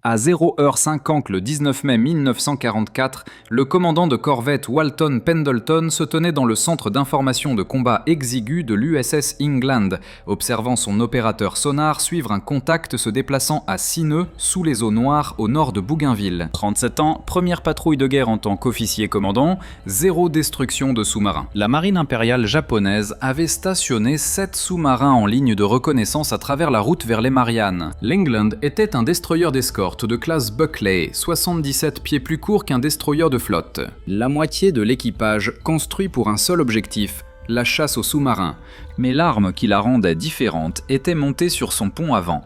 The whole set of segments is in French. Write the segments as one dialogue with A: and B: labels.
A: À 0h50 le 19 mai 1944, le commandant de corvette Walton Pendleton se tenait dans le centre d'information de combat exigu de l'USS England, observant son opérateur sonar suivre un contact se déplaçant à 6 nœuds sous les eaux noires au nord de Bougainville. 37 ans, première patrouille de guerre en tant qu'officier commandant, 0 destruction de sous-marins. La marine impériale japonaise avait stationné 7 sous-marins en ligne de reconnaissance à travers la route vers les Mariannes. L'England était un destroyer d'escorte de classe Buckley, 77 pieds plus court qu'un destroyer de flotte. La moitié de l'équipage construit pour un seul objectif, la chasse aux sous-marins. Mais l'arme qui la rendait différente était montée sur son pont avant.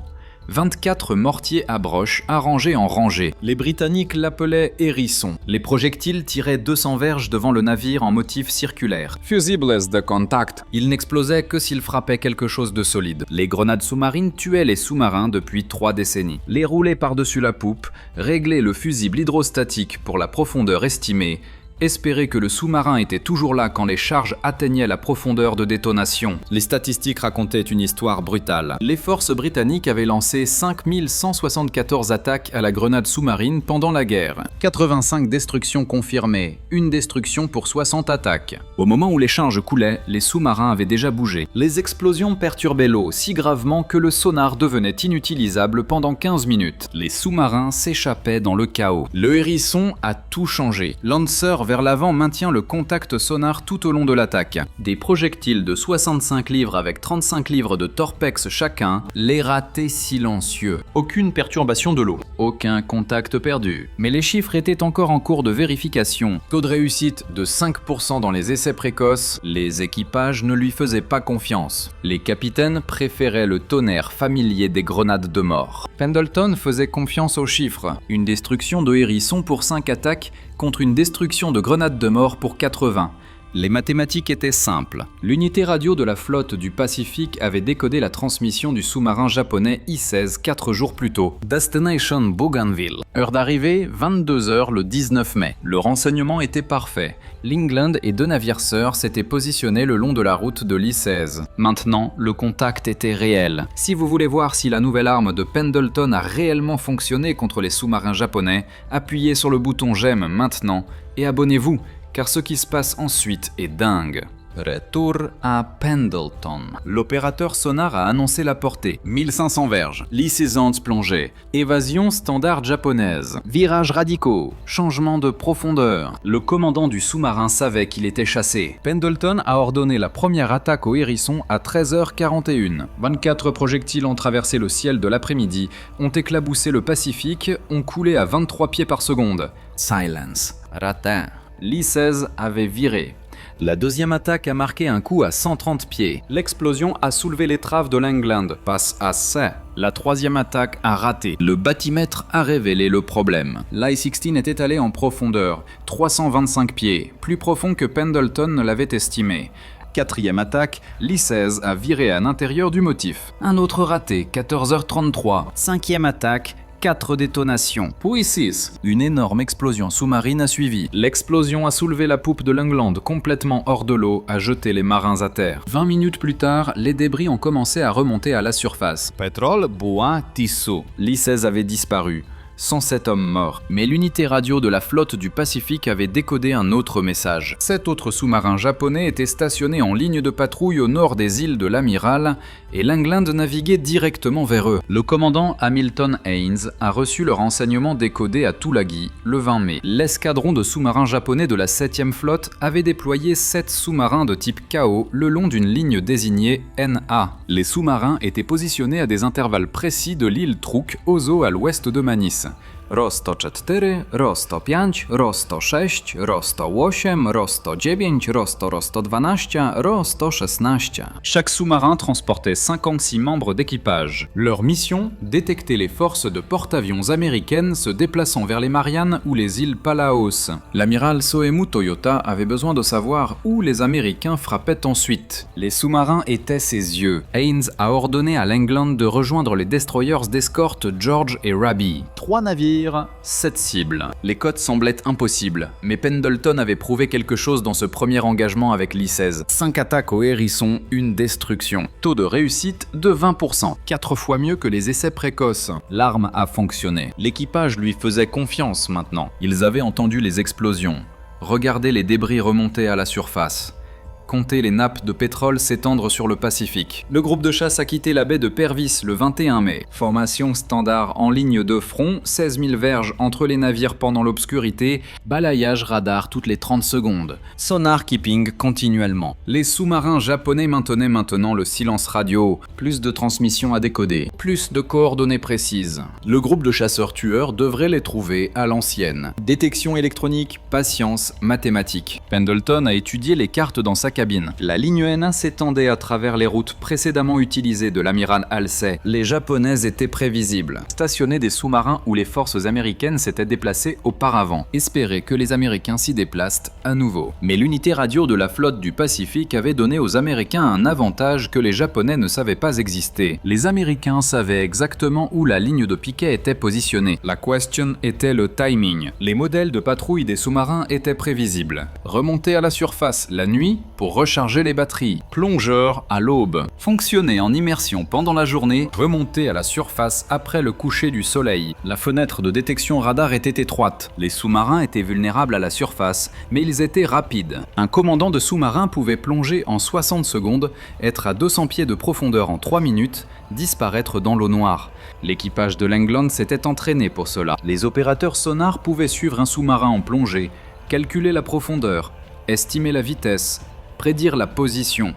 A: 24 mortiers à broche arrangés en rangées. Les Britanniques l'appelaient hérisson. Les projectiles tiraient 200 verges devant le navire en motif circulaire. Fusibles de contact. Ils n'explosaient que s'ils frappaient quelque chose de solide. Les grenades sous-marines tuaient les sous-marins depuis 3 décennies. Les rouler par-dessus la poupe, régler le fusible hydrostatique pour la profondeur estimée, espérer que le sous-marin était toujours là quand les charges atteignaient la profondeur de détonation. Les statistiques racontaient une histoire brutale. Les forces britanniques avaient lancé 5174 attaques à la grenade sous-marine pendant la guerre. 85 destructions confirmées, une destruction pour 60 attaques. Au moment où les charges coulaient, les sous-marins avaient déjà bougé. Les explosions perturbaient l'eau si gravement que le sonar devenait inutilisable pendant 15 minutes. Les sous-marins s'échappaient dans le chaos. Le hérisson a tout changé. Lancer vers l'avant maintient le contact sonar tout au long de l'attaque. Des projectiles de 65 livres avec 35 livres de torpex chacun, les ratés silencieux. Aucune perturbation de l'eau. Aucun contact perdu. Mais les chiffres étaient encore en cours de vérification. Taux de réussite de 5% dans les essais précoces, les équipages ne lui faisaient pas confiance. Les capitaines préféraient le tonnerre familier des grenades de mort. Pendleton faisait confiance aux chiffres. Une destruction de hérisson pour 5 attaques contre une destruction de grenades de mort pour 80. Les mathématiques étaient simples. L'unité radio de la flotte du Pacifique avait décodé la transmission du sous-marin japonais I-16 4 jours plus tôt. Destination Bougainville. Heure d'arrivée, 22h le 19 mai. Le renseignement était parfait. L'England et 2 navires sœurs s'étaient positionnés le long de la route de l'I-16. Maintenant, le contact était réel. Si vous voulez voir si la nouvelle arme de Pendleton a réellement fonctionné contre les sous-marins japonais, appuyez sur le bouton j'aime maintenant et abonnez-vous, car ce qui se passe ensuite est dingue. Retour à Pendleton. L'opérateur sonar a annoncé la portée. 1500 verges, lycésantes plongées, évasion standard japonaise, virages radicaux, changement de profondeur. Le commandant du sous-marin savait qu'il était chassé. Pendleton a ordonné la première attaque au hérisson à 13h41. 24 projectiles ont traversé le ciel de l'après-midi, ont éclaboussé le Pacifique, ont coulé à 23 pieds par seconde. Silence. Ratin. L'I-16 avait viré. La deuxième attaque a marqué un coup à 130 pieds. L'explosion a soulevé l'étrave de l'England, passe à C. La troisième attaque a raté. Le bathymètre a révélé le problème. L'I-16 était allé en profondeur, 325 pieds, plus profond que Pendleton ne l'avait estimé. Quatrième attaque, l'I-16 a viré à l'intérieur du motif. Un autre raté, 14h33. Cinquième attaque, 4 détonations. Puis 6. Une énorme explosion sous-marine a suivi. L'explosion a soulevé la poupe de l'England complètement hors de l'eau, a jeté les marins à terre. 20 minutes plus tard, les débris ont commencé à remonter à la surface. Pétrole, bois, tissu. L'I-16 avait disparu. 107 hommes morts. Mais l'unité radio de la flotte du Pacifique avait décodé un autre message. 7 autres sous-marins japonais étaient stationnés en ligne de patrouille au nord des îles de l'Amiral et l'England naviguait directement vers eux. Le commandant Hamilton Haynes a reçu le renseignement décodé à Tulagi le 20 mai. L'escadron de sous-marins japonais de la 7e flotte avait déployé 7 sous-marins de type KO le long d'une ligne désignée NA. Les sous-marins étaient positionnés à des intervalles précis de l'île Truk, Ozo à l'ouest de Manille. Ro 104, Ro 105, Ro 106, Ro 108, Ro 109, Ro 100, Ro 112, Ro 116. Chaque sous-marin transportait 56 membres d'équipage. Leur mission, détecter les forces de porte-avions américaines se déplaçant vers les Mariannes ou les îles Palaos. L'amiral Soemu Toyota avait besoin de savoir où les Américains frappaient ensuite. Les sous-marins étaient ses yeux. Haynes a ordonné à l'England de rejoindre les destroyers d'escorte George et Raby. 3 navires navire, 7 cibles. Les cotes semblaient impossibles, mais Pendleton avait prouvé quelque chose dans ce premier engagement avec l'I-16. 5 attaques au hérisson, une destruction. Taux de réussite de 20%, 4 fois mieux que les essais précoces. L'arme a fonctionné. L'équipage lui faisait confiance maintenant. Ils avaient entendu les explosions. Regardez les débris remonter à la surface. Comptez les nappes de pétrole s'étendre sur le Pacifique. Le groupe de chasse a quitté la baie de Pervis le 21 mai. Formation standard en ligne de front, 16 000 verges entre les navires pendant l'obscurité, balayage radar toutes les 30 secondes. Sonar keeping continuellement. Les sous-marins japonais maintenaient maintenant le silence radio. Plus de transmissions à décoder, plus de coordonnées précises. Le groupe de chasseurs-tueurs devrait les trouver à l'ancienne. Détection électronique, patience, mathématiques. Pendleton a étudié les cartes dans sa cabine. La ligne N1 s'étendait à travers les routes précédemment utilisées de l'amiral Halsey. Les Japonais étaient prévisibles. Stationner des sous-marins où les forces américaines s'étaient déplacées auparavant. Espérer que les Américains s'y déplacent à nouveau. Mais l'unité radio de la flotte du Pacifique avait donné aux Américains un avantage que les Japonais ne savaient pas exister. Les Américains savaient exactement où la ligne de piquet était positionnée. La question était le timing. Les modèles de patrouille des sous-marins étaient prévisibles. Remonter à la surface la nuit pour recharger les batteries, plongeur à l'aube, fonctionner en immersion pendant la journée, remonter à la surface après le coucher du soleil. La fenêtre de détection radar était étroite, les sous-marins étaient vulnérables à la surface, mais ils étaient rapides. Un commandant de sous-marin pouvait plonger en 60 secondes, être à 200 pieds de profondeur en 3 minutes, disparaître dans l'eau noire. L'équipage de l'England s'était entraîné pour cela. Les opérateurs sonars pouvaient suivre un sous-marin en plongée, calculer la profondeur, estimer la vitesse, prédire la position.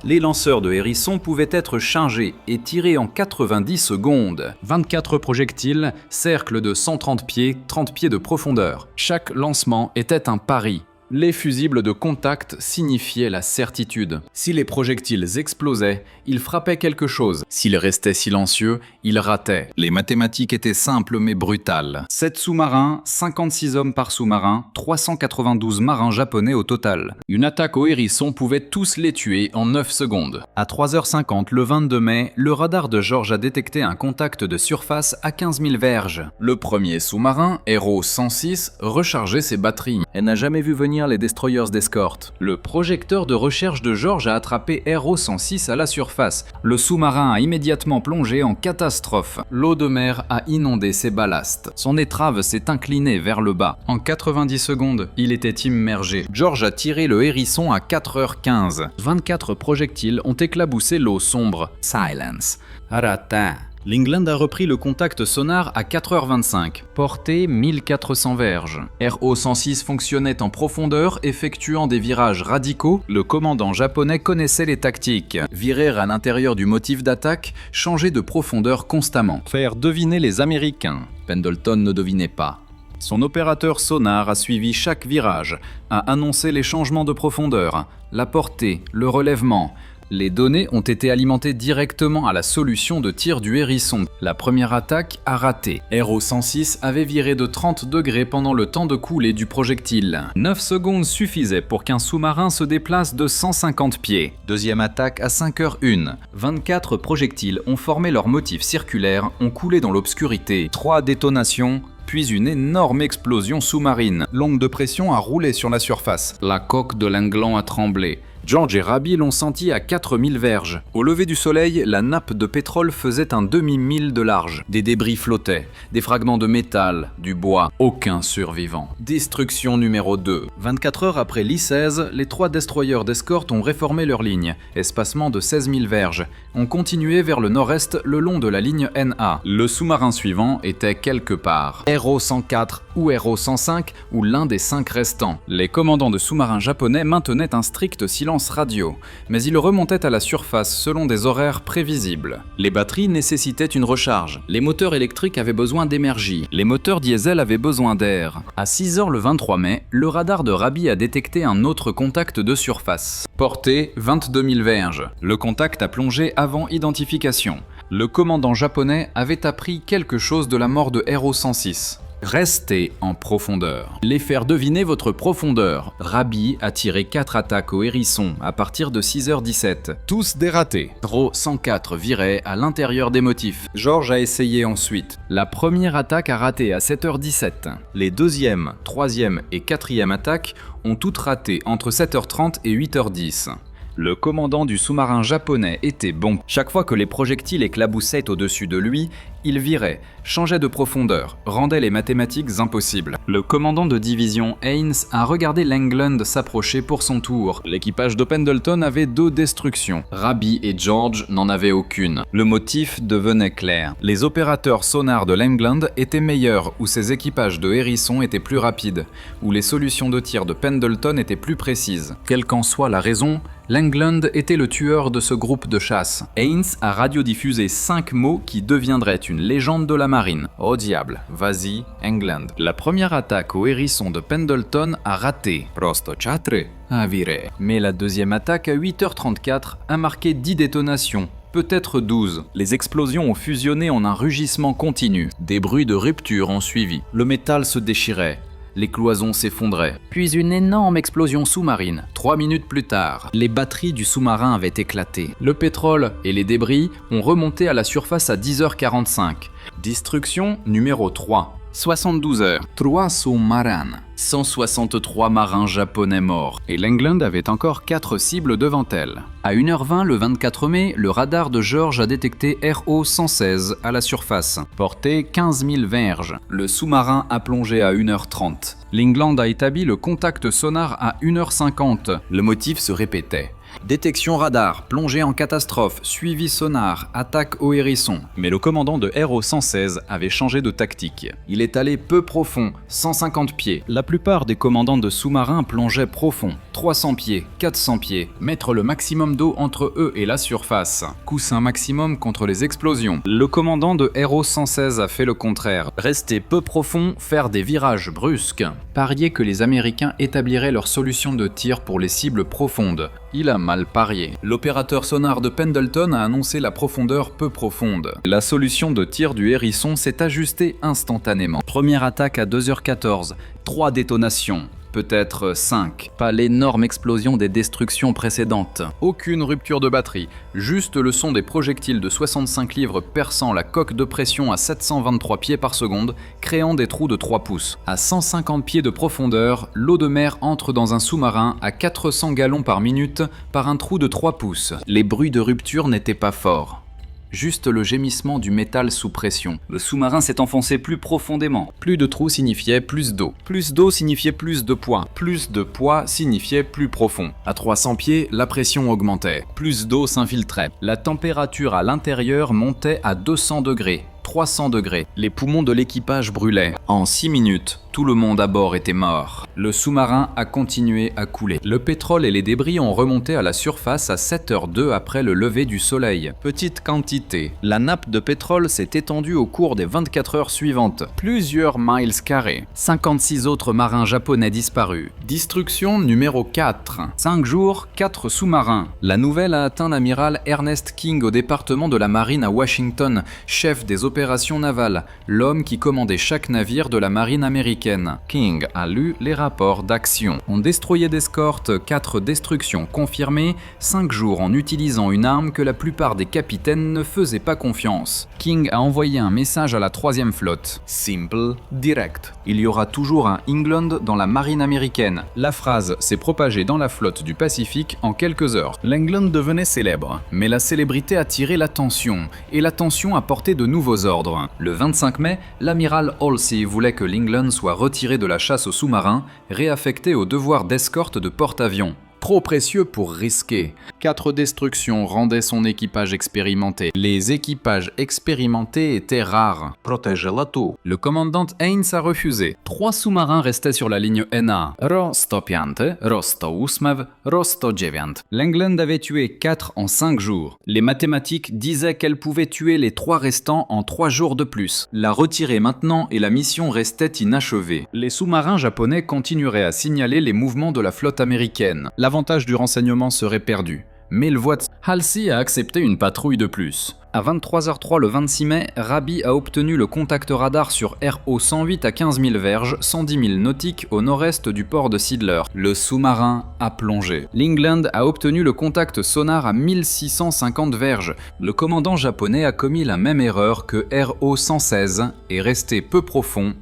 A: Les lanceurs de hérissons pouvaient être chargés et tirés en 90 secondes. 24 projectiles, cercle de 130 pieds, 30 pieds de profondeur. Chaque lancement était un pari. Les fusibles de contact signifiaient la certitude. Si les projectiles explosaient, ils frappaient quelque chose. S'ils restaient silencieux, ils rataient. Les mathématiques étaient simples mais brutales. 7 sous-marins, 56 hommes par sous-marin, 392 marins japonais au total. Une attaque au hérisson pouvait tous les tuer en 9 secondes. À 3h50 le 22 mai, le radar de George a détecté un contact de surface à 15 000 verges. Le premier sous-marin, Hero 106, rechargeait ses batteries. Elle n'a jamais vu venir les destroyers d'escorte. Le projecteur de recherche de George a attrapé Hero 106 à la surface. Le sous-marin a immédiatement plongé en catastrophe. L'eau de mer a inondé ses ballasts. Son étrave s'est inclinée vers le bas. En 90 secondes, il était immergé. George a tiré le hérisson à 4h15. 24 projectiles ont éclaboussé l'eau sombre. Silence. Ratin. L'England a repris le contact sonar à 4h25, portée 1400 verges. RO 106 fonctionnait en profondeur, effectuant des virages radicaux. Le commandant japonais connaissait les tactiques. Virer à l'intérieur du motif d'attaque, changer de profondeur constamment. Faire deviner les Américains. Pendleton ne devinait pas. Son opérateur sonar a suivi chaque virage, a annoncé les changements de profondeur, la portée, le relèvement. Les données ont été alimentées directement à la solution de tir du hérisson. La première attaque a raté. Hero 106 avait viré de 30 degrés pendant le temps de coulée du projectile. 9 secondes suffisaient pour qu'un sous-marin se déplace de 150 pieds. Deuxième attaque à 5h01. 24 projectiles ont formé leur motif circulaire, ont coulé dans l'obscurité. 3 détonations, puis une énorme explosion sous-marine. L'onde de pression a roulé sur la surface. La coque de l'England a tremblé. George et Raby l'ont senti à 4000 verges. Au lever du soleil, la nappe de pétrole faisait un demi-mille de large. Des débris flottaient, des fragments de métal, du bois, aucun survivant. Destruction numéro 2. 24 heures après l'I-16, les 3 destroyers d'escorte ont réformé leur ligne, espacement de 16 000 verges, ont continué vers le nord-est le long de la ligne NA. Le sous-marin suivant était quelque part. Hero 104 ou Hero 105 ou l'un des 5 restants. Les commandants de sous-marins japonais maintenaient un strict silence radio, mais ils remontaient à la surface selon des horaires prévisibles. Les batteries nécessitaient une recharge. Les moteurs électriques avaient besoin d'énergie. Les moteurs diesel avaient besoin d'air. À 6h le 23 mai, le radar de Raby a détecté un autre contact de surface. Portée 22 000 verges. Le contact a plongé avant identification. Le commandant japonais avait appris quelque chose de la mort de Hero 106. Restez en profondeur. Les faire deviner votre profondeur. Rabi a tiré 4 attaques au hérisson à partir de 6h17. Tous des ratés. Ro 104 virait à l'intérieur des motifs. George a essayé ensuite. La première attaque a raté à 7h17. Les deuxième, troisième et quatrième attaques ont toutes raté entre 7h30 et 8h10. Le commandant du sous-marin japonais était bon. Chaque fois que les projectiles éclaboussaient au-dessus de lui, il virait, changeait de profondeur, rendait les mathématiques impossibles. Le commandant de division Haynes a regardé l'England s'approcher pour son tour. L'équipage de Pendleton avait 2 destructions. Rabi et George n'en avaient aucune. Le motif devenait clair. Les opérateurs sonars de l'England étaient meilleurs, où ses équipages de hérisson étaient plus rapides, où les solutions de tir de Pendleton étaient plus précises. Quelle qu'en soit la raison, l'England était le tueur de ce groupe de chasse. Haynes a radiodiffusé 5 mots qui deviendraient une légende de la marine. Oh diable, vas-y, England. La première attaque au hérisson de Pendleton a raté. Prosto chatre a viré. Mais la deuxième attaque à 8h34 a marqué 10 détonations. Peut-être 12. Les explosions ont fusionné en un rugissement continu. Des bruits de rupture ont suivi. Le métal se déchirait. Les cloisons s'effondraient. Puis une énorme explosion sous-marine. 3 minutes plus tard, les batteries du sous-marin avaient éclaté. Le pétrole et les débris ont remonté à la surface à 10h45. Destruction numéro 3. 72 heures. 3 sous-marins. 163 marins japonais morts. Et l'England avait encore 4 cibles devant elle. À 1h20 le 24 mai, le radar de George a détecté RO 116 à la surface. Portée 15 000 verges. Le sous-marin a plongé à 1h30. L'England a établi le contact sonar à 1h50. Le motif se répétait. Détection radar, plongée en catastrophe, suivi sonar, attaque au hérisson. Mais le commandant de RO 116 avait changé de tactique. Il est allé peu profond, 150 pieds. La plupart des commandants de sous-marins plongeaient profond, 300 pieds, 400 pieds. Mettre le maximum d'eau entre eux et la surface. Coussin maximum contre les explosions. Le commandant de RO 116 a fait le contraire. Rester peu profond, faire des virages brusques. Parier que les Américains établiraient leur solution de tir pour les cibles profondes. Il a mal parié. L'opérateur sonar de Pendleton a annoncé la profondeur peu profonde. La solution de tir du hérisson s'est ajustée instantanément. Première attaque à 2h14, 3 détonations. Peut-être 5. Pas l'énorme explosion des destructions précédentes. Aucune rupture de batterie, juste le son des projectiles de 65 livres perçant la coque de pression à 723 pieds par seconde, créant des trous de 3 pouces. À 150 pieds de profondeur, l'eau de mer entre dans un sous-marin à 400 gallons par minute par un trou de 3 pouces. Les bruits de rupture n'étaient pas forts. Juste le gémissement du métal sous pression. Le sous-marin s'est enfoncé plus profondément. Plus de trous signifiait plus d'eau. Plus d'eau signifiait plus de poids. Plus de poids signifiait plus profond. À 300 pieds, la pression augmentait. Plus d'eau s'infiltrait. La température à l'intérieur montait à 200 degrés. 300 degrés. Les poumons de l'équipage brûlaient. En 6 minutes, tout le monde à bord était mort. Le sous-marin a continué à couler. Le pétrole et les débris ont remonté à la surface à 7h02 après le lever du soleil. Petite quantité. La nappe de pétrole s'est étendue au cours des 24 heures suivantes. Plusieurs miles carrés. 56 autres marins japonais disparus. Destruction numéro 4. 5 jours, 4 sous-marins. La nouvelle a atteint l'amiral Ernest King au département de la marine à Washington, chef des opérations navales, l'homme qui commandait chaque navire de la marine américaine. King a lu les rapports d'action. On destroyait d'escorte, 4 destructions confirmées, 5 jours en utilisant une arme que la plupart des capitaines ne faisaient pas confiance. King a envoyé un message à la 3e flotte. Simple, direct. Il y aura toujours un England dans la marine américaine. La phrase s'est propagée dans la flotte du Pacifique en quelques heures. L'England devenait célèbre, mais la célébrité attirait l'attention, et l'attention apportait de nouveaux ordres. Le 25 mai, l'amiral Halsey voulait que l'England soit retiré de la chasse aux sous-marins, réaffecté au devoir d'escorte de porte-avions. Trop précieux pour risquer. 4 destructions rendaient son équipage expérimenté. Les équipages expérimentés étaient rares. Protège l'atout. Le commandant Haynes a refusé. 3 sous-marins restaient sur la ligne NA. Ro 105, Ro 108, Ro 109. L'England avait tué 4 en 5 jours. Les mathématiques disaient qu'elle pouvait tuer les 3 restants en 3 jours de plus. La retirer maintenant et la mission restait inachevée. Les sous-marins japonais continueraient à signaler les mouvements de la flotte américaine. L'avantage du renseignement serait perdu. Mais le voit Halsey a accepté une patrouille de plus. À 23h03 le 26 mai, Raby a obtenu le contact radar sur RO 108 à 15 000 verges, 110 000 nautiques au nord-est du port de Sidler. Le sous-marin a plongé. L'England a obtenu le contact sonar à 1650 verges. Le commandant japonais a commis la même erreur que RO 116 et resté peu profond,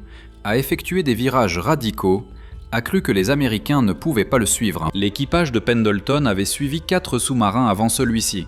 A: a effectué des virages radicaux, a cru que les Américains ne pouvaient pas le suivre. L'équipage de Pendleton avait suivi 4 sous-marins avant celui-ci.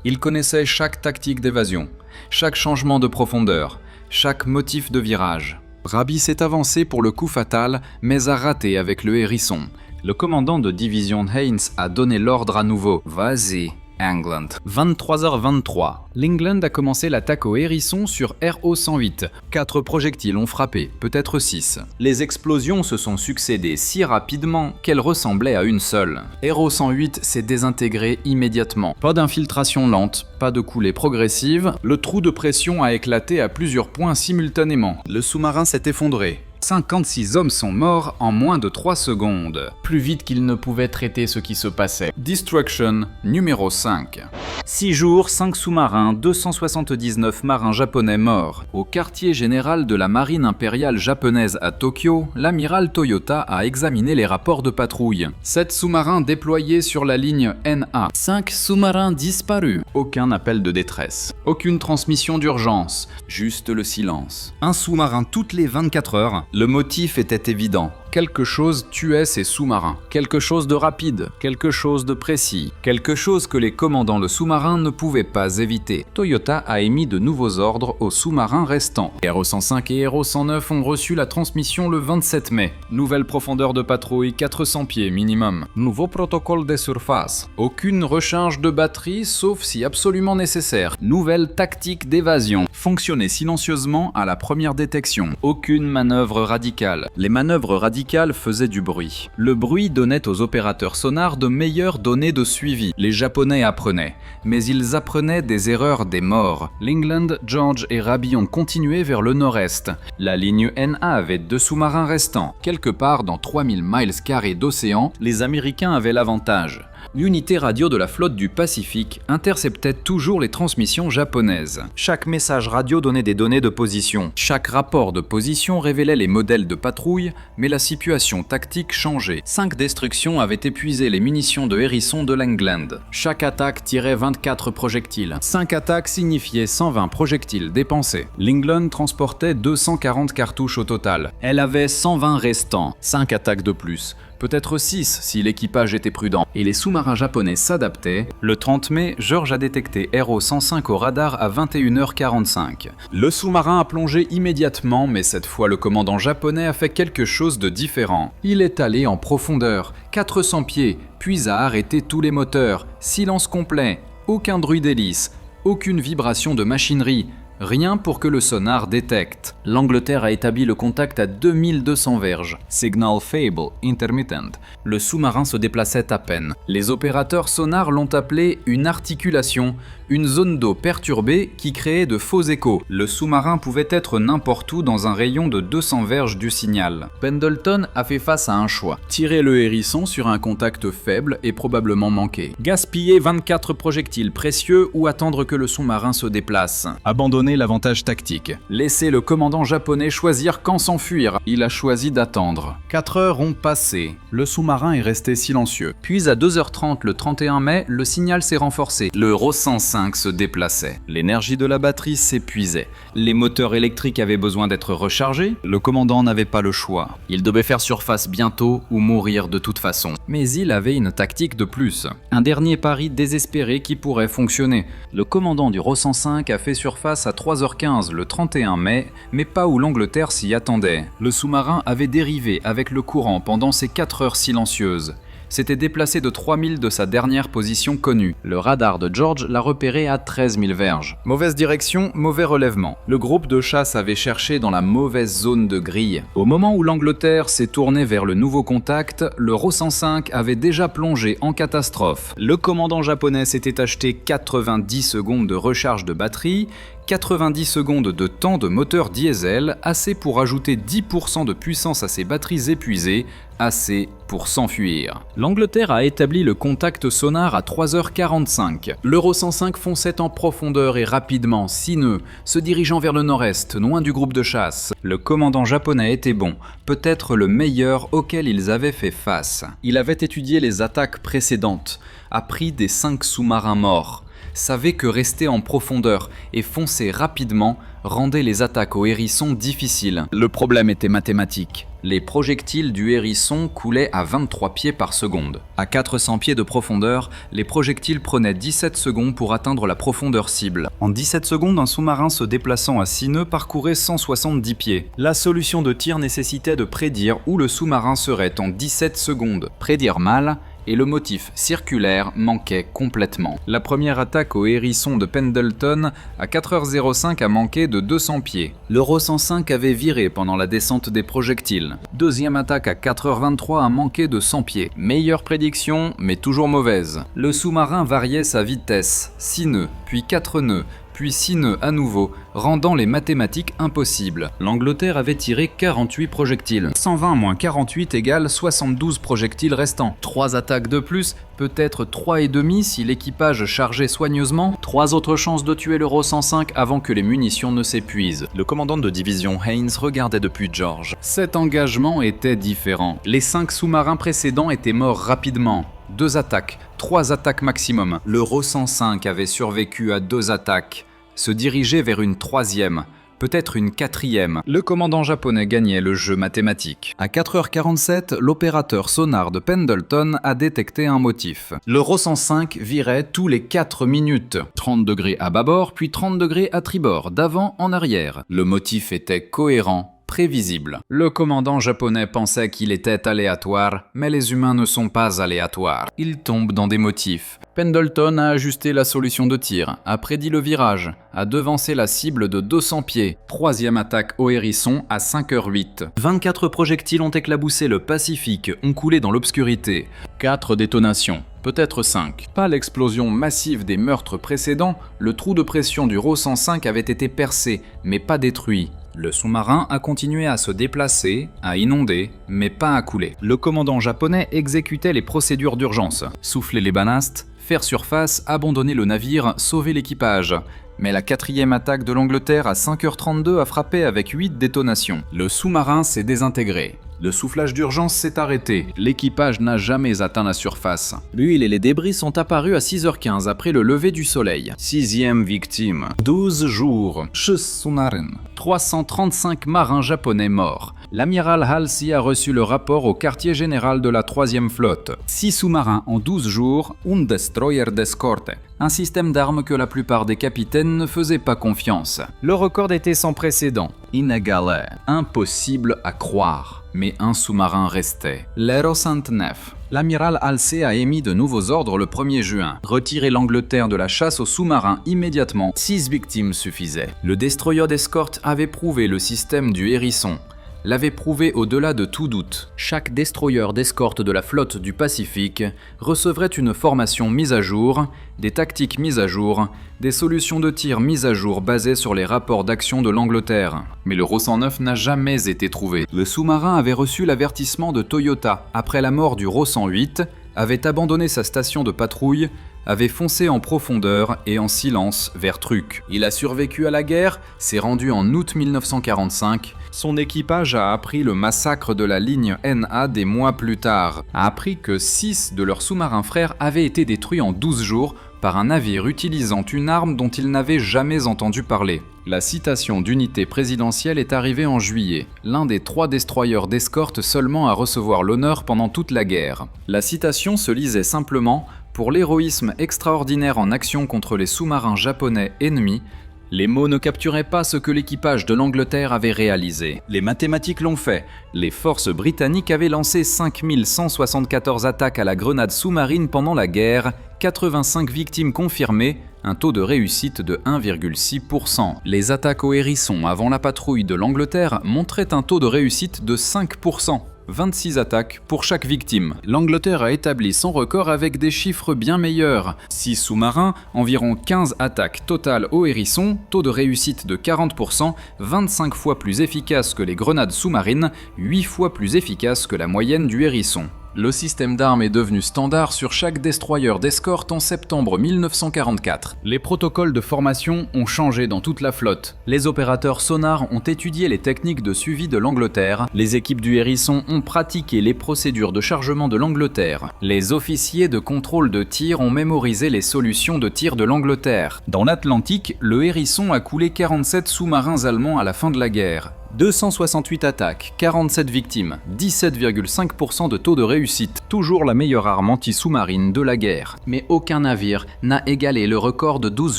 A: Il connaissait chaque tactique d'évasion, chaque changement de profondeur, chaque motif de virage. Raby s'est avancé pour le coup fatal, mais a raté avec le hérisson. Le commandant de division Haynes a donné l'ordre à nouveau. Vas-y, England. 23h23. L'England a commencé l'attaque au hérisson sur RO 108. 4 projectiles ont frappé, peut-être 6. Les explosions se sont succédées si rapidement qu'elles ressemblaient à une seule. RO 108 s'est désintégré immédiatement. Pas d'infiltration lente, pas de coulée progressive, le trou de pression a éclaté à plusieurs points simultanément. Le sous-marin s'est effondré. 56 hommes sont morts en moins de 3 secondes, plus vite qu'ils ne pouvaient traiter ce qui se passait. Destruction numéro 5. 6 jours, 5 sous-marins, 279 marins japonais morts. Au quartier général de la marine impériale japonaise à Tokyo, l'amiral Toyota a examiné les rapports de patrouille. 7 sous-marins déployés sur la ligne NA. 5 sous-marins disparus. Aucun appel de détresse. Aucune transmission d'urgence. Juste le silence. Un sous-marin toutes les 24 heures. Le motif était évident. Quelque chose tuait ces sous-marins. Quelque chose de rapide, quelque chose de précis, quelque chose que les commandants de sous-marins ne pouvaient pas éviter. Toyota a émis de nouveaux ordres aux sous-marins restants. RO 105 et RO 109 ont reçu la transmission le 27 mai. Nouvelle profondeur de patrouille, 400 pieds minimum. Nouveau protocole des surfaces. Aucune recharge de batterie sauf si absolument nécessaire. Nouvelle tactique d'évasion. Fonctionner silencieusement à la première détection. Aucune manœuvre radicale. Les manœuvres radicales faisait du bruit. Le bruit donnait aux opérateurs sonars de meilleures données de suivi. Les Japonais apprenaient, mais ils apprenaient des erreurs des morts. L'England, George et Raby ont continué vers le nord-est. La ligne NA avait 2 sous-marins restants. Quelque part dans 3000 miles carrés d'océan, les Américains avaient l'avantage. L'unité radio de la flotte du Pacifique interceptait toujours les transmissions japonaises. Chaque message radio donnait des données de position. Chaque rapport de position révélait les modèles de patrouille, mais la situation tactique changeait. 5 destructions avaient épuisé les munitions de hérisson de l'England. Chaque attaque tirait 24 projectiles. 5 attaques signifiaient 120 projectiles dépensés. L'England transportait 240 cartouches au total. Elle avait 120 restants. 5 attaques de plus. Peut-être 6 si l'équipage était prudent. Et les sous-marins japonais s'adaptaient. Le 30 mai, George a détecté RO 105 au radar à 21h45. Le sous-marin a plongé immédiatement, mais cette fois le commandant japonais a fait quelque chose de différent. Il est allé en profondeur, 400 pieds, puis a arrêté tous les moteurs. Silence complet, aucun bruit d'hélice, aucune vibration de machinerie. Rien pour que le sonar détecte. L'Angleterre a établi le contact à 2200 verges. Signal faible, intermittent. Le sous-marin se déplaçait à peine. Les opérateurs sonars l'ont appelé une articulation, une zone d'eau perturbée qui créait de faux échos. Le sous-marin pouvait être n'importe où dans un rayon de 200 verges du signal. Pendleton a fait face à un choix. Tirer le hérisson sur un contact faible et probablement manqué. Gaspiller 24 projectiles précieux ou attendre que le sous-marin se déplace. Abandonner l'avantage tactique. Laisser le commandant japonais choisir quand s'enfuir. Il a choisi d'attendre. 4 heures ont passé. Le sous-marin est resté silencieux. Puis à 2h30 le 31 mai, le signal s'est renforcé. Le RO 105 se déplaçait. L'énergie de la batterie s'épuisait. Les moteurs électriques avaient besoin d'être rechargés. Le commandant n'avait pas le choix. Il devait faire surface bientôt ou mourir de toute façon. Mais il avait une tactique de plus. Un dernier pari désespéré qui pourrait fonctionner. Le commandant du RO 105 a fait surface à 3h15 le 31 mai, mais pas où l'Angleterre s'y attendait. Le sous-marin avait dérivé avec le courant pendant ces 4 heures silencieuses. S'était déplacé de 3000 de sa dernière position connue. Le radar de George l'a repéré à 13 000 verges. Mauvaise direction, mauvais relèvement. Le groupe de chasse avait cherché dans la mauvaise zone de grille. Au moment où l'Angleterre s'est tournée vers le nouveau contact, le RO 105 avait déjà plongé en catastrophe. Le commandant japonais s'était acheté 90 secondes de recharge de batterie, 90 secondes de temps de moteur diesel, assez pour ajouter 10% de puissance à ses batteries épuisées, assez pour s'enfuir. L'Angleterre a établi le contact sonar à 3h45. L'Euro 105 fonçait en profondeur et rapidement, sinueux, se dirigeant vers le nord-est, loin du groupe de chasse. Le commandant japonais était bon, peut-être le meilleur auquel ils avaient fait face. Il avait étudié les attaques précédentes, appris des 5 sous-marins morts, savait que rester en profondeur et foncer rapidement rendait les attaques au hérisson difficiles. Le problème était mathématique. Les projectiles du hérisson coulaient à 23 pieds par seconde. À 400 pieds de profondeur, les projectiles prenaient 17 secondes pour atteindre la profondeur cible. En 17 secondes, un sous-marin se déplaçant à 6 nœuds parcourait 170 pieds. La solution de tir nécessitait de prédire où le sous-marin serait en 17 secondes. Prédire mal, et le motif circulaire manquait complètement. La première attaque au hérisson de Pendleton à 4h05 a manqué de 200 pieds. L'Euro 105 avait viré pendant la descente des projectiles. Deuxième attaque à 4h23 a manqué de 100 pieds. Meilleure prédiction, mais toujours mauvaise. Le sous-marin variait sa vitesse, 6 nœuds, puis 4 nœuds, puis 6 nœuds à nouveau, rendant les mathématiques impossibles. L'Angleterre avait tiré 48 projectiles. 120 moins 48 égale 72 projectiles restants. 3 attaques de plus, peut-être 3,5 si l'équipage chargeait soigneusement. 3 autres chances de tuer l'Euro 105 avant que les munitions ne s'épuisent. Le commandant de division Haynes regardait depuis George. Cet engagement était différent. Les 5 sous-marins précédents étaient morts rapidement. 2 attaques, 3 attaques maximum. L'Euro 105 avait survécu à 2 attaques, se dirigeait vers une 3e, peut-être une 4e. Le commandant japonais gagnait le jeu mathématique. À 4h47, l'opérateur sonar de Pendleton a détecté un motif. L'Euro 105 virait tous les 4 minutes. 30 degrés à bâbord, puis 30 degrés à tribord, d'avant en arrière. Le motif était cohérent, prévisible. Le commandant japonais pensait qu'il était aléatoire, mais les humains ne sont pas aléatoires. Ils tombent dans des motifs. Pendleton a ajusté la solution de tir, a prédit le virage, a devancé la cible de 200 pieds. Troisième attaque au hérisson à 5h08. 24 projectiles ont éclaboussé le Pacifique, ont coulé dans l'obscurité. 4 détonations. Peut-être 5. Pas l'explosion massive des meurtres précédents, le trou de pression du Euro 105 avait été percé, mais pas détruit. Le sous-marin a continué à se déplacer, à inonder, mais pas à couler. Le commandant japonais exécutait les procédures d'urgence. Souffler les banastes, faire surface, abandonner le navire, sauver l'équipage. Mais la 4e attaque de l'Angleterre à 5h32 a frappé avec 8 détonations. Le sous-marin s'est désintégré. Le soufflage d'urgence s'est arrêté. L'équipage n'a jamais atteint la surface. L'huile et les débris sont apparus à 6h15 après le lever du soleil. 6e victime. 12 jours. Shunaren. 335 marins japonais morts. L'amiral Halsey a reçu le rapport au quartier général de la 3e flotte. 6 sous-marins en 12 jours, un destroyer d'escorte. Un système d'armes que la plupart des capitaines ne faisaient pas confiance. Le record était sans précédent. Inégalé. Impossible à croire. Mais un sous-marin restait. L'Héros 109. L'amiral Halsey a émis de nouveaux ordres le 1er juin. Retirer l'Angleterre de la chasse aux sous-marins immédiatement. 6 victimes suffisaient. Le destroyer d'escorte avait prouvé le système du hérisson. L'avait prouvé au-delà de tout doute. Chaque destroyer d'escorte de la flotte du Pacifique recevrait une formation mise à jour, des tactiques mises à jour, des solutions de tir mises à jour basées sur les rapports d'action de l'Angleterre. Mais l'Euro 109 n'a jamais été trouvé. Le sous-marin avait reçu l'avertissement de Toyota après la mort du Euro 108, avait abandonné sa station de patrouille, avait foncé en profondeur et en silence vers Truk. Il a survécu à la guerre, s'est rendu en août 1945. Son équipage a appris le massacre de la ligne NA des mois plus tard. A appris que 6 de leurs sous-marins frères avaient été détruits en 12 jours par un navire utilisant une arme dont ils n'avaient jamais entendu parler. La citation d'unité présidentielle est arrivée en juillet, l'un des 3 destroyers d'escorte seulement à recevoir l'honneur pendant toute la guerre. La citation se lisait simplement « Pour l'héroïsme extraordinaire en action contre les sous-marins japonais ennemis », les mots ne capturaient pas ce que l'équipage de l'Angleterre avait réalisé. Les mathématiques l'ont fait. Les forces britanniques avaient lancé 5174 attaques à la grenade sous-marine pendant la guerre, 85 victimes confirmées, un taux de réussite de 1,6%. Les attaques au hérisson avant la patrouille de l'Angleterre montraient un taux de réussite de 5%. 26 attaques pour chaque victime. L'Angleterre a établi son record avec des chiffres bien meilleurs. 6 sous-marins, environ 15 attaques totales au hérisson, taux de réussite de 40%, 25 fois plus efficace que les grenades sous-marines, 8 fois plus efficace que la moyenne du hérisson. Le système d'armes est devenu standard sur chaque destroyer d'escorte en septembre 1944. Les protocoles de formation ont changé dans toute la flotte. Les opérateurs sonars ont étudié les techniques de suivi de l'Angleterre. Les équipes du hérisson ont pratiqué les procédures de chargement de l'Angleterre. Les officiers de contrôle de tir ont mémorisé les solutions de tir de l'Angleterre. Dans l'Atlantique, le hérisson a coulé 47 sous-marins allemands à la fin de la guerre. 268 attaques, 47 victimes, 17,5% de taux de réussite. Toujours la meilleure arme anti-sous-marine de la guerre. Mais aucun navire n'a égalé le record de 12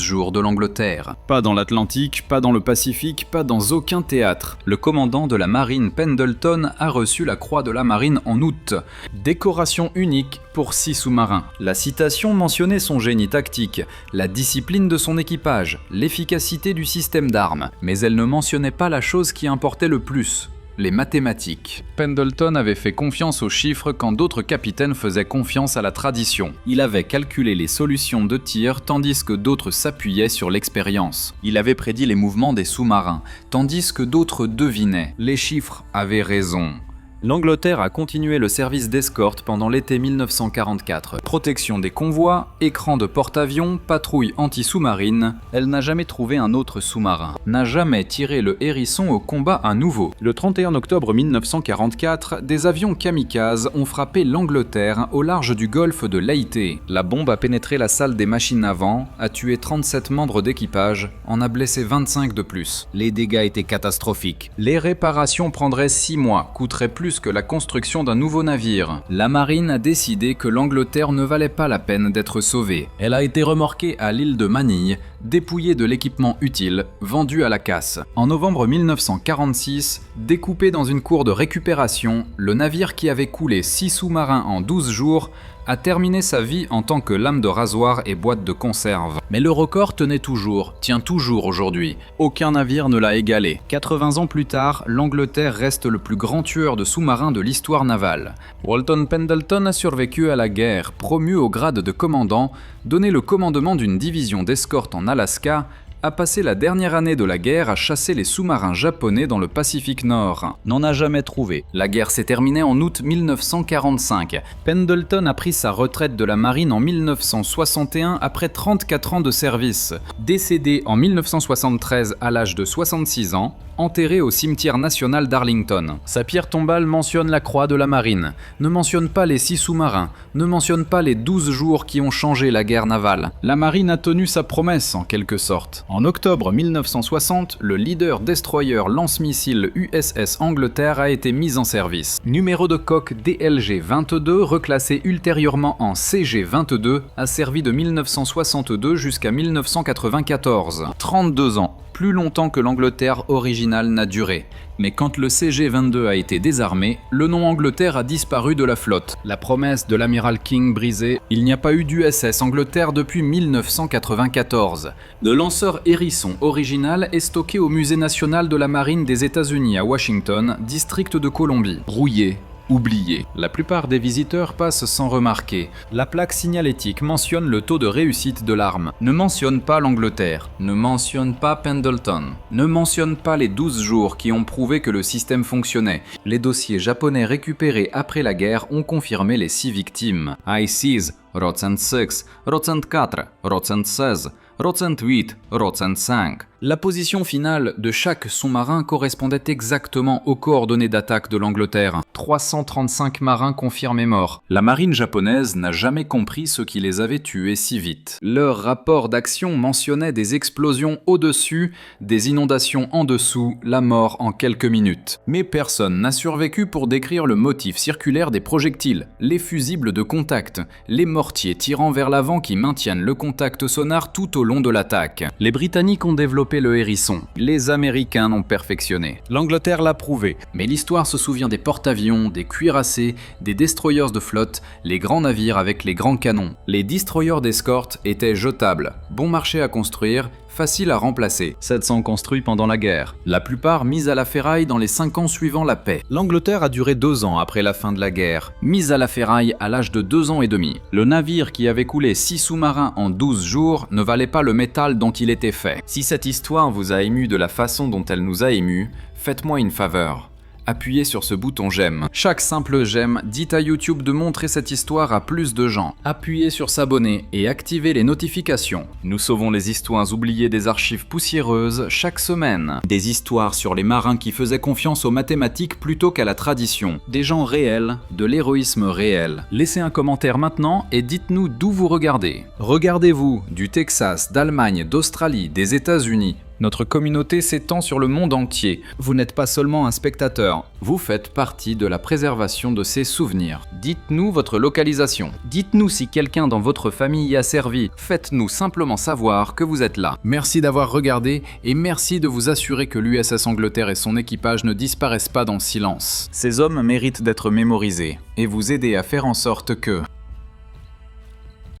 A: jours de l'Angleterre. Pas dans l'Atlantique, pas dans le Pacifique, pas dans aucun théâtre. Le commandant de la marine Pendleton a reçu la croix de la marine en août. Décoration unique pour 6 sous-marins. La citation mentionnait son génie tactique, la discipline de son équipage, l'efficacité du système d'armes. Mais elle ne mentionnait pas la chose qui importait le plus, les mathématiques. Pendleton avait fait confiance aux chiffres quand d'autres capitaines faisaient confiance à la tradition. Il avait calculé les solutions de tir tandis que d'autres s'appuyaient sur l'expérience. Il avait prédit les mouvements des sous-marins, tandis que d'autres devinaient. Les chiffres avaient raison. L'Angleterre a continué le service d'escorte pendant l'été 1944. Protection des convois, écran de porte-avions, patrouille anti-sous-marine. Elle n'a jamais trouvé un autre sous-marin. N'a jamais tiré le hérisson au combat à nouveau. Le 31 octobre 1944, des avions kamikazes ont frappé l'Angleterre au large du golfe de Leyte. La bombe a pénétré la salle des machines avant, a tué 37 membres d'équipage, en a blessé 25 de plus. Les dégâts étaient catastrophiques. Les réparations prendraient 6 mois, coûteraient plus que la construction d'un nouveau navire. La marine a décidé que l'Angleterre ne valait pas la peine d'être sauvée. Elle a été remorquée à l'île de Manille, dépouillée de l'équipement utile, vendu à la casse. En novembre 1946, découpé dans une cour de récupération, le navire qui avait coulé 6 sous-marins en 12 jours a terminé sa vie en tant que lame de rasoir et boîte de conserve. Mais le record tient toujours aujourd'hui. Aucun navire ne l'a égalé. 80 ans plus tard, l'Angleterre reste le plus grand tueur de sous-marins de l'histoire navale. Walton Pendleton a survécu à la guerre, promu au grade de commandant, donné le commandement d'une division d'escorte en Alaska, a passé la dernière année de la guerre à chasser les sous-marins japonais dans le Pacifique Nord. N'en a jamais trouvé. La guerre s'est terminée en août 1945. Pendleton a pris sa retraite de la marine en 1961 après 34 ans de service. Décédé en 1973 à l'âge de 66 ans, enterré au cimetière national d'Arlington. Sa pierre tombale mentionne la croix de la marine, ne mentionne pas les 6 sous-marins, ne mentionne pas les 12 jours qui ont changé la guerre navale. La marine a tenu sa promesse en quelque sorte. En octobre 1960, le leader destroyer lance-missile USS Angleterre a été mis en service. Numéro de coque DLG-22, reclassé ultérieurement en CG-22, a servi de 1962 jusqu'à 1994. 32 ans. Plus longtemps que l'Angleterre originale n'a duré. Mais quand le CG-22 a été désarmé, le nom Angleterre a disparu de la flotte. La promesse de l'amiral King brisée, il n'y a pas eu d'USS Angleterre depuis 1994. Le lanceur Hérisson original est stocké au Musée national de la marine des États-Unis à Washington, district de Columbie. Rouillé. Oublié. La plupart des visiteurs passent sans remarquer. La plaque signalétique mentionne le taux de réussite de l'arme. Ne mentionne pas l'Angleterre. Ne mentionne pas Pendleton. Ne mentionne pas les 12 jours qui ont prouvé que le système fonctionnait. Les dossiers japonais récupérés après la guerre ont confirmé les 6 victimes. I6, Rotsent 6, Rotsent 4, Rotsent 16, Rotsent 8, Rotsent 5. La position finale de chaque sous-marin correspondait exactement aux coordonnées d'attaque de l'Angleterre. 335 marins confirmés morts. La marine japonaise n'a jamais compris ce qui les avait tués si vite. Leur rapport d'action mentionnait des explosions au-dessus, des inondations en dessous, la mort en quelques minutes. Mais personne n'a survécu pour décrire le motif circulaire des projectiles, les fusibles de contact, les mortiers tirant vers l'avant qui maintiennent le contact sonar tout au long de l'attaque. Les Britanniques ont développé le hérisson. Les Américains l'ont perfectionné. L'Angleterre l'a prouvé. Mais l'histoire se souvient des porte-avions, des cuirassés, des destroyers de flotte, les grands navires avec les grands canons. Les destroyers d'escorte étaient jetables, bon marché à construire, facile à remplacer, 700 construits pendant la guerre, la plupart mis à la ferraille dans les 5 ans suivant la paix. L'Angleterre a duré 2 ans après la fin de la guerre, mise à la ferraille à l'âge de 2 ans et demi. Le navire qui avait coulé 6 sous-marins en 12 jours ne valait pas le métal dont il était fait. Si cette histoire vous a ému de la façon dont elle nous a émus, faites-moi une faveur. Appuyez sur ce bouton j'aime. Chaque simple j'aime dit à YouTube de montrer cette histoire à plus de gens. Appuyez sur s'abonner et activez les notifications. Nous sauvons les histoires oubliées des archives poussiéreuses chaque semaine. Des histoires sur les marins qui faisaient confiance aux mathématiques plutôt qu'à la tradition. Des gens réels, de l'héroïsme réel. Laissez un commentaire maintenant et dites-nous d'où vous regardez. Regardez-vous du Texas, d'Allemagne, d'Australie, des États-Unis. Notre communauté s'étend sur le monde entier. Vous n'êtes pas seulement un spectateur, vous faites partie de la préservation de ces souvenirs. Dites-nous votre localisation. Dites-nous si quelqu'un dans votre famille y a servi. Faites-nous simplement savoir que vous êtes là. Merci d'avoir regardé et merci de vous assurer que l'USS Angleterre et son équipage ne disparaissent pas dans le silence. Ces hommes méritent d'être mémorisés et vous aider à faire en sorte que...